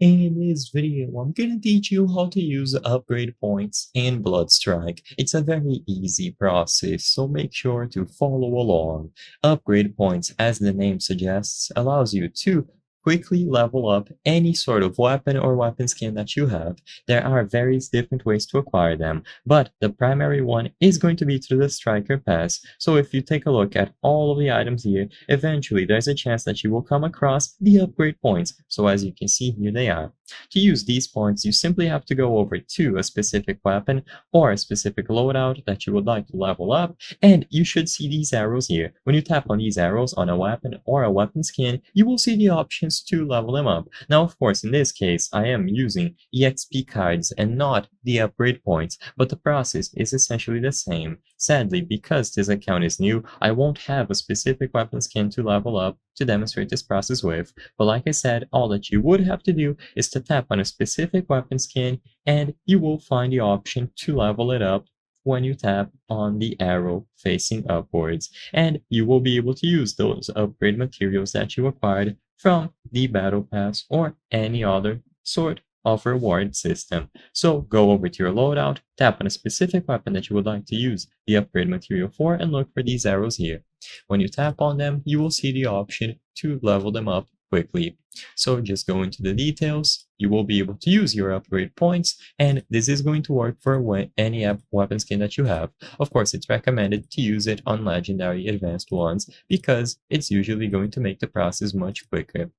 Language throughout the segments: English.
In this video, I'm gonna teach you how to use upgrade points in Bloodstrike. It's a very easy process, so make sure to follow along. Upgrade points, as the name suggests, allows you to quickly level up any sort of weapon or weapon skin that you have. There are various different ways to acquire them, but the primary one is going to be through the Striker Pass. So if you take a look at all of the items here, eventually there's a chance that you will come across the upgrade points. So as you can see here they are. To use these points, you simply have to go over to a specific weapon or a specific loadout that you would like to level up, and you should see these arrows here. When you tap on these arrows on a weapon or a weapon skin, you will see the options to level them up. Now, of course, in this case, I am using EXP cards and not the upgrade points, but the process is essentially the same. Sadly, because this account is new, I won't have a specific weapon skin to level up to demonstrate this process with, but like I said, all that you would have to do is to tap on a specific weapon skin and you will find the option to level it up when you tap on the arrow facing upwards, and you will be able to use those upgrade materials that you acquired from the battle pass or any other sort of reward system. So go over to your loadout, tap on a specific weapon that you would like to use the upgrade material for, and look for these arrows here. When you tap on them, you will see the option to level them up quickly. So just go into the details, you will be able to use your upgrade points, and this is going to work for any weapon skin that you have. Of course, it's recommended to use it on legendary advanced ones because it's usually going to make the process much quicker.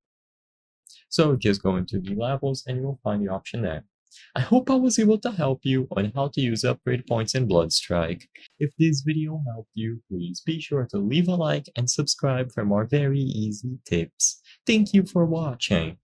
So just go into the levels and you will find the option there. I hope I was able to help you on how to use upgrade points in Bloodstrike. If this video helped you, please be sure to leave a like and subscribe for more very easy tips. Thank you for watching.